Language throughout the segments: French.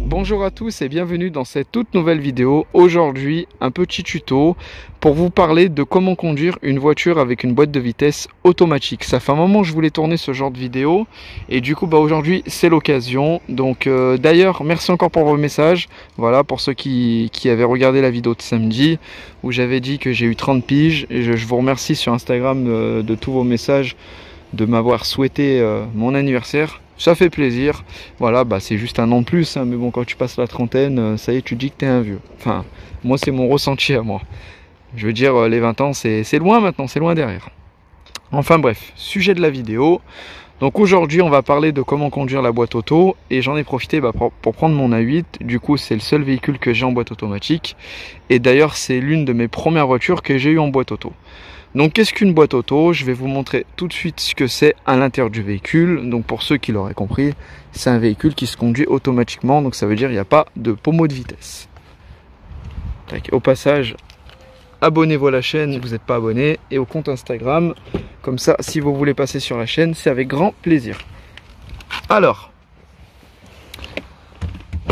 Bonjour à tous et bienvenue dans cette toute nouvelle vidéo. Aujourd'hui, un petit tuto pour vous parler de comment conduire une voiture avec une boîte de vitesse automatique. Ça fait un moment que je voulais tourner ce genre de vidéo et du coup aujourd'hui c'est l'occasion. Donc d'ailleurs merci encore pour vos messages. Voilà, pour ceux qui avaient regardé la vidéo de samedi où j'avais dit que j'ai eu 30 piges. Et je vous remercie sur Instagram de tous vos messages, de m'avoir souhaité mon anniversaire. Ça fait plaisir. Voilà, c'est juste un an de plus, hein, mais bon, quand tu passes la trentaine, ça y est, tu te dis que t'es un vieux. Enfin, moi, c'est mon ressenti à moi. Je veux dire, les 20 ans, c'est loin maintenant, c'est loin derrière. Enfin bref, sujet de la vidéo. Donc aujourd'hui, on va parler de comment conduire la boîte auto. Et j'en ai profité pour prendre mon A8. Du coup, c'est le seul véhicule que j'ai en boîte automatique. Et d'ailleurs, c'est l'une de mes premières voitures que j'ai eues en boîte auto. Donc qu'est-ce qu'une boîte auto? Je vais vous montrer tout de suite ce que c'est à l'intérieur du véhicule. Donc pour ceux qui l'auraient compris, c'est un véhicule qui se conduit automatiquement. Donc ça veut dire qu'il n'y a pas de pommeau de vitesse. Au passage, abonnez-vous à la chaîne si vous n'êtes pas abonné et au compte Instagram. Comme ça, si vous voulez passer sur la chaîne, c'est avec grand plaisir. Alors,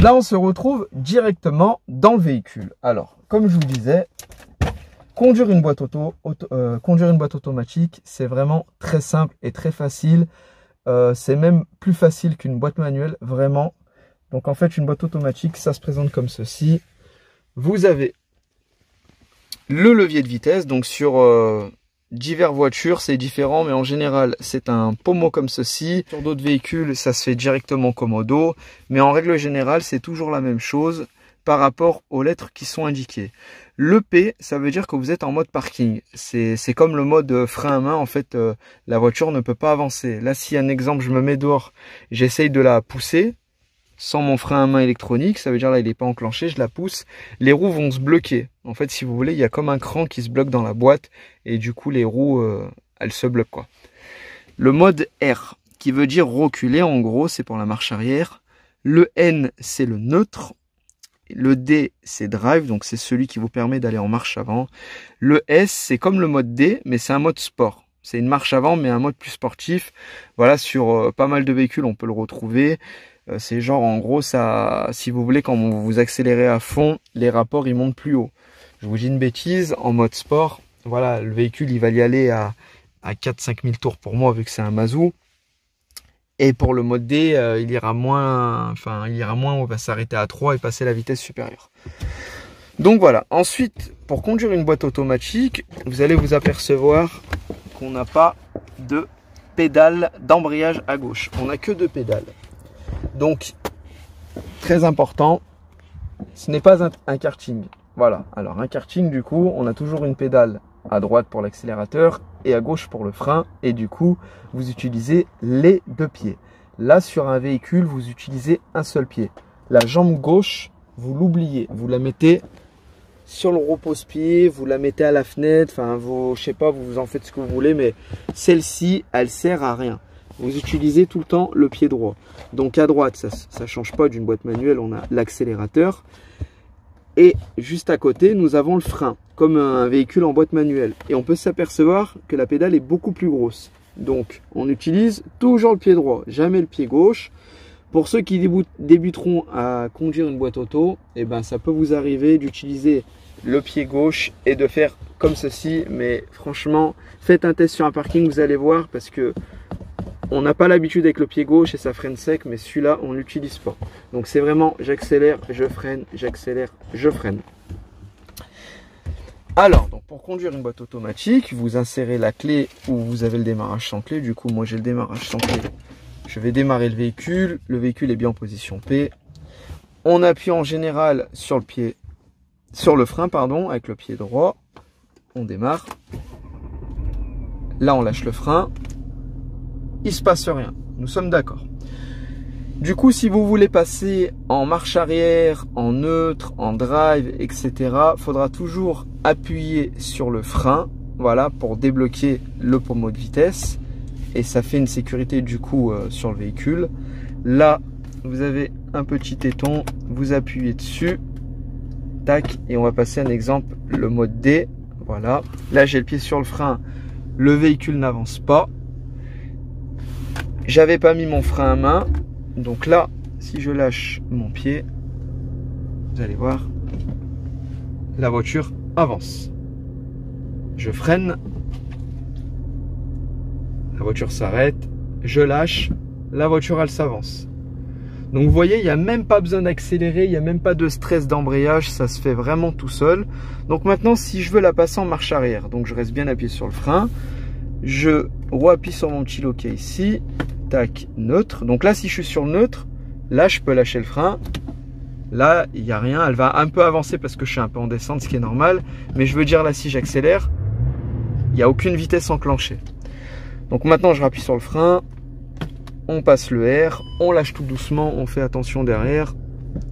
là on se retrouve directement dans le véhicule. Alors, comme je vous disais, conduire une boîte automatique, c'est vraiment très simple et très facile. C'est même plus facile qu'une boîte manuelle, vraiment. Donc en fait, une boîte automatique, ça se présente comme ceci. Vous avez le levier de vitesse. Donc sur diverses voitures, c'est différent, mais en général, c'est un pommeau comme ceci. Sur d'autres véhicules, ça se fait directement commodo. Mais en règle générale, c'est toujours la même chose par rapport aux lettres qui sont indiquées. Le P, ça veut dire que vous êtes en mode parking. C'est comme le mode frein à main. En fait, la voiture ne peut pas avancer. Là, si un exemple, je me mets dehors, j'essaye de la pousser sans mon frein à main électronique. Ça veut dire là, il n'est pas enclenché, je la pousse. Les roues vont se bloquer. En fait, si vous voulez, il y a comme un cran qui se bloque dans la boîte. Et du coup, les roues, elles se bloquent, quoi. Le mode R, qui veut dire reculer. En gros, c'est pour la marche arrière. Le N, c'est le neutre. Le D, c'est drive, donc c'est celui qui vous permet d'aller en marche avant. Le S, c'est comme le mode D, mais c'est un mode sport. C'est une marche avant, mais un mode plus sportif. Voilà, sur pas mal de véhicules, on peut le retrouver. C'est genre, en gros, ça, si vous voulez, quand vous accélérez à fond, les rapports, ils montent plus haut. Je vous dis une bêtise, en mode sport, voilà, le véhicule, il va y aller à 4-5 000 tours pour moi, vu que c'est un Mazou. Et pour le mode D, il ira moins, on va s'arrêter à 3 et passer la vitesse supérieure. Donc voilà. Ensuite, pour conduire une boîte automatique, vous allez vous apercevoir qu'on n'a pas de pédale d'embrayage à gauche. On n'a que 2 pédales. Donc, très important, ce n'est pas un karting. Voilà. Alors, un karting, du coup, on a toujours une pédale à droite pour l'accélérateur et à gauche pour le frein, et du coup vous utilisez les 2 pieds. Là, sur un véhicule, vous utilisez un seul pied. La jambe gauche, vous l'oubliez, vous la mettez sur le repose-pied, vous la mettez à la fenêtre, enfin je sais pas, vous en faites ce que vous voulez, mais celle-ci, elle sert à rien. Vous utilisez tout le temps le pied droit. Donc à droite, ça change pas d'une boîte manuelle, on a l'accélérateur. Et juste à côté, nous avons le frein, comme un véhicule en boîte manuelle. Et on peut s'apercevoir que la pédale est beaucoup plus grosse. Donc, on utilise toujours le pied droit, jamais le pied gauche. Pour ceux qui débuteront à conduire une boîte auto, ça peut vous arriver d'utiliser le pied gauche et de faire comme ceci. Mais franchement, faites un test sur un parking, vous allez voir, parce que on n'a pas l'habitude avec le pied gauche et ça freine sec, mais celui-là, on n'utilise pas. Donc c'est vraiment j'accélère, je freine, j'accélère, je freine. Alors, donc pour conduire une boîte automatique, vous insérez la clé où vous avez le démarrage sans clé. Du coup, moi j'ai le démarrage sans clé. Je vais démarrer le véhicule. Le véhicule est bien en position P. On appuie en général sur le frein, avec le pied droit. On démarre. Là, on lâche le frein. Il se passe rien, nous sommes d'accord. Du coup, si vous voulez passer en marche arrière, en neutre, en drive, etc., il faudra toujours appuyer sur le frein, voilà, pour débloquer le pommeau de vitesse. Et ça fait une sécurité du coup sur le véhicule. Là, vous avez un petit téton, vous appuyez dessus, tac, et on va passer un exemple, le mode D, voilà. Là, j'ai le pied sur le frein, le véhicule n'avance pas. J'avais pas mis mon frein à main. Donc là, si je lâche mon pied, vous allez voir, la voiture avance. Je freine. La voiture s'arrête. Je lâche. La voiture, elle s'avance. Donc vous voyez, il n'y a même pas besoin d'accélérer, il n'y a même pas de stress d'embrayage, ça se fait vraiment tout seul. Donc maintenant, si je veux la passer en marche arrière, donc je reste bien appuyé sur le frein, je re-appuie sur mon petit loquet ici, tac, neutre. Donc là, si je suis sur le neutre, là, je peux lâcher le frein. Là, il n'y a rien, elle va un peu avancer parce que je suis un peu en descente, ce qui est normal. Mais je veux dire, là, si j'accélère, il n'y a aucune vitesse enclenchée. Donc maintenant, je rappuie sur le frein. On passe le R, on lâche tout doucement, on fait attention derrière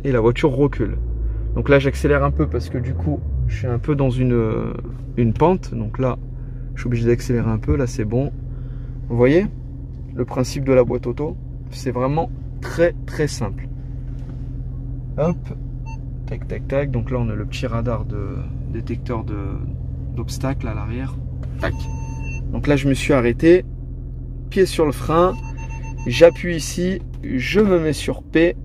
et la voiture recule. Donc là j'accélère un peu parce que du coup je suis un peu dans une pente. Donc là je suis obligé d'accélérer un peu, là c'est bon. Vous voyez le principe de la boîte auto, c'est vraiment très simple. Hop, tac tac tac. Donc là on a le petit radar de détecteur d'obstacles à l'arrière. Tac. Donc là je me suis arrêté, pied sur le frein. J'appuie ici, je me mets sur P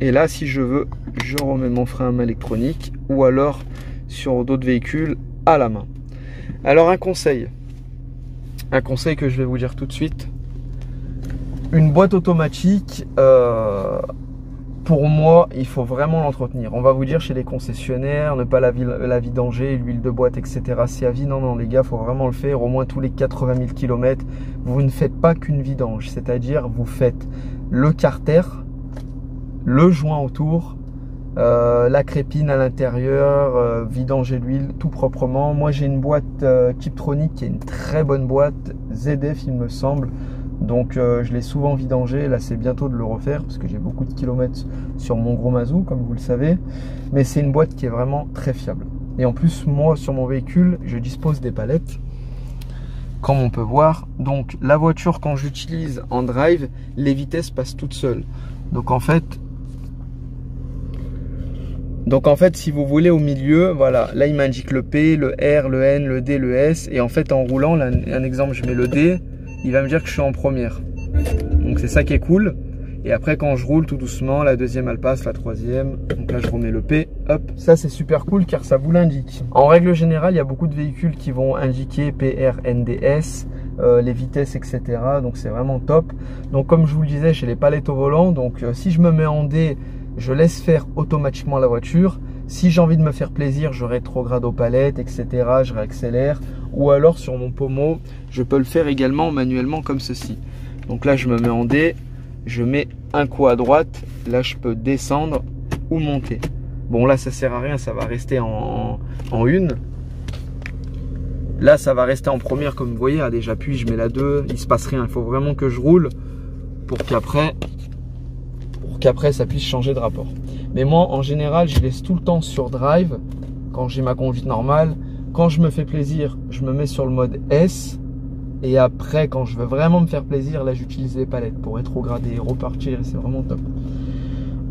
et là si je veux, je remets mon frein à main électronique ou alors sur d'autres véhicules à la main. Alors un conseil que je vais vous dire tout de suite, une boîte automatique, pour moi, il faut vraiment l'entretenir. On va vous dire chez les concessionnaires, ne pas la vidanger, l'huile de boîte, etc. C'est à vie. Non, les gars, il faut vraiment le faire au moins tous les 80 000 km. Vous ne faites pas qu'une vidange, c'est-à-dire vous faites le carter, le joint autour, la crépine à l'intérieur, vidanger l'huile tout proprement. Moi, j'ai une boîte Tiptronic qui est une très bonne boîte, ZF il me semble. Donc je l'ai souvent vidangé, là c'est bientôt de le refaire parce que j'ai beaucoup de kilomètres sur mon gros Mazou comme vous le savez. Mais c'est une boîte qui est vraiment très fiable. Et en plus moi sur mon véhicule je dispose des palettes comme on peut voir. Donc la voiture quand j'utilise en drive, les vitesses passent toutes seules. Donc en fait si vous voulez au milieu, voilà, là il m'indique le P, le R, le N, le D, le S. Et en fait en roulant, là, un exemple je mets le D. Il va me dire que je suis en première. Donc c'est ça qui est cool. Et après quand je roule tout doucement, la deuxième elle passe, la troisième. Donc là je remets le P, hop. Ça c'est super cool car ça vous l'indique. En règle générale, il y a beaucoup de véhicules qui vont indiquer PR, NDS, les vitesses, etc. Donc c'est vraiment top. Donc comme je vous le disais, j'ai les palettes au volant. Donc si je me mets en D, je laisse faire automatiquement la voiture. Si j'ai envie de me faire plaisir, je rétrograde aux palettes, etc. Je réaccélère. Ou alors sur mon pommeau, je peux le faire également manuellement comme ceci. Donc là, je me mets en D. Je mets un coup à droite. Là, je peux descendre ou monter. Bon, là, ça sert à rien. Ça va rester en une. Là, ça va rester en première comme vous voyez. Allez, j'appuie, je mets la 2. Il ne se passe rien. Il faut vraiment que je roule pour qu'après ça puisse changer de rapport. Mais moi, en général, je laisse tout le temps sur drive quand j'ai ma conduite normale. Quand je me fais plaisir, je me mets sur le mode S. Et après, quand je veux vraiment me faire plaisir, là, j'utilise les palettes pour rétrograder, repartir. Et c'est vraiment top.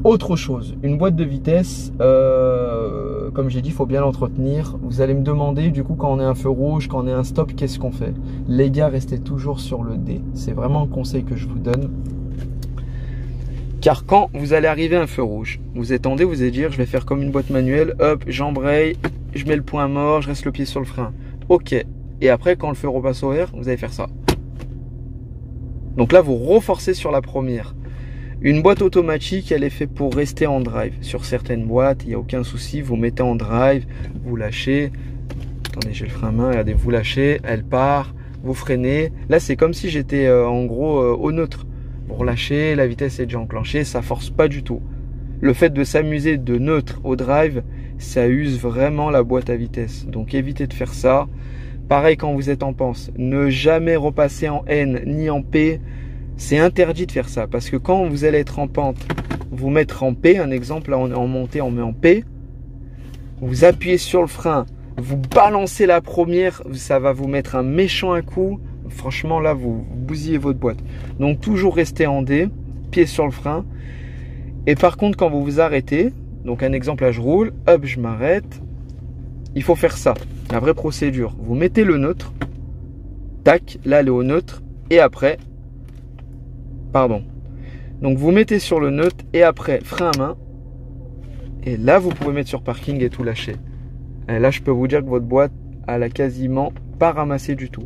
Autre chose, une boîte de vitesse, comme j'ai dit, il faut bien l'entretenir. Vous allez me demander, du coup, quand on est un feu rouge, quand on est un stop, qu'est-ce qu'on fait? Les gars, restez toujours sur le D. C'est vraiment un conseil que je vous donne. Car quand vous allez arriver à un feu rouge, vous étendez, vous allez dire je vais faire comme une boîte manuelle, hop, j'embraye, je mets le point mort, je reste le pied sur le frein. Ok. Et après quand le feu repasse au vert, vous allez faire ça. Donc là vous renforcez sur la première. Une boîte automatique, elle est faite pour rester en drive. Sur certaines boîtes, il n'y a aucun souci, vous mettez en drive, vous lâchez. Attendez, j'ai le frein à main, regardez, vous lâchez, elle part, vous freinez. Là c'est comme si j'étais en gros au neutre. Vous relâchez, la vitesse est déjà enclenchée, ça force pas du tout. Le fait de s'amuser de neutre au drive, ça use vraiment la boîte à vitesse. Donc évitez de faire ça. Pareil quand vous êtes en pente, ne jamais repasser en N ni en P. C'est interdit de faire ça parce que quand vous allez être en pente, vous mettre en P, un exemple, là on est en montée, on met en P. Vous appuyez sur le frein, vous balancez la première, ça va vous mettre un méchant coup. Franchement, là, vous bousillez votre boîte. Donc, toujours rester en D, pied sur le frein. Et par contre, quand vous vous arrêtez, donc un exemple, là, je roule, hop, je m'arrête. Il faut faire ça. La vraie procédure. Vous mettez le neutre. Tac, là, elle est au neutre. Et après, Pardon. Donc vous mettez sur le neutre et après frein à main. Et là, vous pouvez mettre sur parking et tout lâcher. Et là, je peux vous dire que votre boîte, elle a quasiment pas ramassé du tout.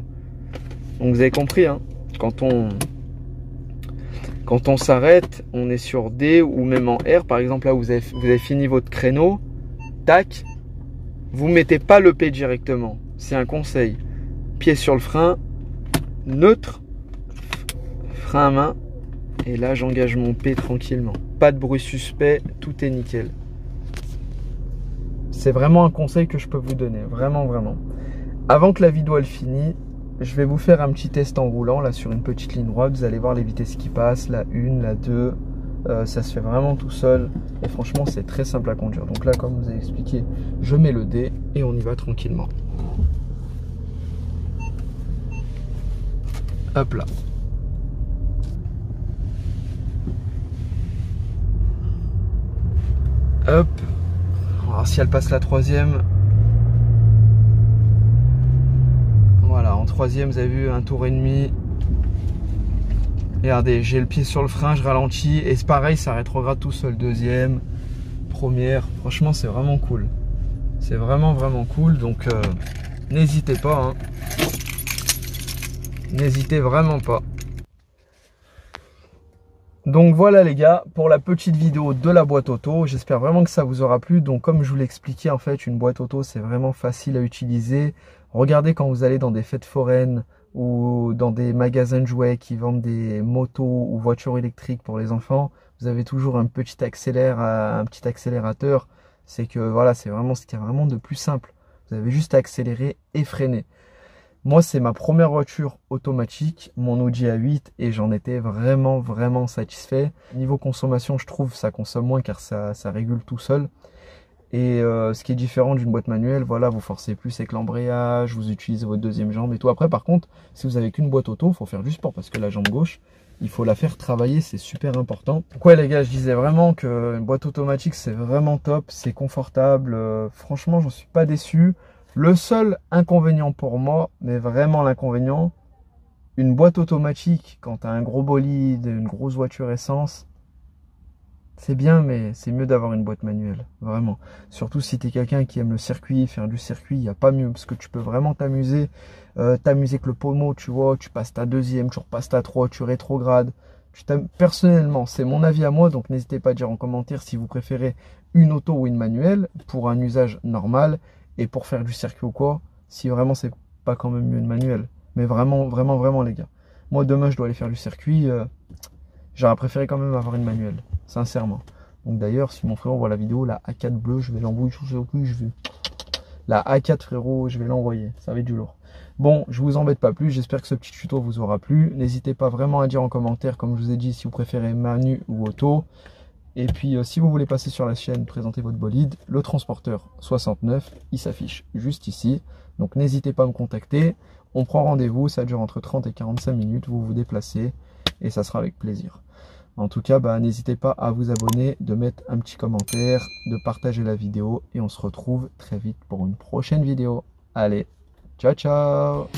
Donc vous avez compris, hein, quand on s'arrête, on est sur D ou même en R. Par exemple, là, vous avez fini votre créneau. Tac. Vous mettez pas le P directement. C'est un conseil. Pied sur le frein. Neutre. Frein à main. Et là, j'engage mon P tranquillement. Pas de bruit suspect. Tout est nickel. C'est vraiment un conseil que je peux vous donner. Vraiment, vraiment. Avant que la vidéo elle finisse, je vais vous faire un petit test en roulant. Là, sur une petite ligne droite. Vous allez voir les vitesses qui passent. La 1, la 2. Ça se fait vraiment tout seul. Et franchement, c'est très simple à conduire. Donc là, comme vous avez expliqué, je mets le D et on y va tranquillement. Hop là. Hop. Alors si elle passe la troisième. Voilà, en troisième, vous avez vu, un tour et demi. Regardez, j'ai le pied sur le frein, je ralentis. Et c'est pareil, ça rétrograde tout seul. Deuxième, première. Franchement, c'est vraiment cool. C'est vraiment, vraiment cool. Donc, n'hésitez pas. Hein. N'hésitez vraiment pas. Donc voilà les gars, pour la petite vidéo de la boîte auto, j'espère vraiment que ça vous aura plu. Donc comme je vous l'ai expliqué, en fait, une boîte auto, c'est vraiment facile à utiliser. Regardez quand vous allez dans des fêtes foraines ou dans des magasins de jouets qui vendent des motos ou voitures électriques pour les enfants, vous avez toujours un petit accélérateur. C'est que voilà, c'est vraiment ce qu'il y a vraiment de plus simple. Vous avez juste à accélérer et freiner. Moi, c'est ma première voiture automatique, mon Audi A8, et j'en étais vraiment, vraiment satisfait. Niveau consommation, je trouve ça consomme moins car ça régule tout seul. Et ce qui est différent d'une boîte manuelle, voilà, vous forcez plus avec l'embrayage, vous utilisez votre deuxième jambe et tout. Après, par contre, si vous avez qu'une boîte auto, il faut faire du sport parce que la jambe gauche, il faut la faire travailler, c'est super important. Donc ouais les gars, je disais vraiment qu'une boîte automatique, c'est vraiment top, c'est confortable. Franchement, j'en suis pas déçu. Le seul inconvénient pour moi, mais vraiment l'inconvénient, une boîte automatique, quand tu as un gros bolide, une grosse voiture essence, c'est bien, mais c'est mieux d'avoir une boîte manuelle, vraiment. Surtout si tu es quelqu'un qui aime le circuit, faire du circuit, il n'y a pas mieux, parce que tu peux vraiment t'amuser. T'amuser avec le pommeau, tu vois, tu passes ta deuxième, tu repasses ta 3, tu rétrogrades. Personnellement, c'est mon avis à moi, donc n'hésitez pas à dire en commentaire si vous préférez une auto ou une manuelle pour un usage normal. Et pour faire du circuit ou quoi, si vraiment c'est pas quand même mieux une manuelle. Mais vraiment, vraiment, vraiment les gars. Moi demain je dois aller faire du circuit. J'aurais préféré quand même avoir une manuelle. Sincèrement. Donc d'ailleurs, si mon frère voit la vidéo, la A4 bleue, je vais l'envoyer sur ce coup. La A4 frérot, je vais l'envoyer. Ça va être du lourd. Bon, je vous embête pas plus. J'espère que ce petit tuto vous aura plu. N'hésitez pas vraiment à dire en commentaire, comme je vous ai dit, si vous préférez manu ou auto. Et puis si vous voulez passer sur la chaîne, présenter votre bolide, le transporteur 69, il s'affiche juste ici. Donc n'hésitez pas à me contacter. On prend rendez-vous, ça dure entre 30 et 45 minutes, vous vous déplacez et ça sera avec plaisir. En tout cas, n'hésitez pas à vous abonner, de mettre un petit commentaire, de partager la vidéo et on se retrouve très vite pour une prochaine vidéo. Allez, ciao ciao.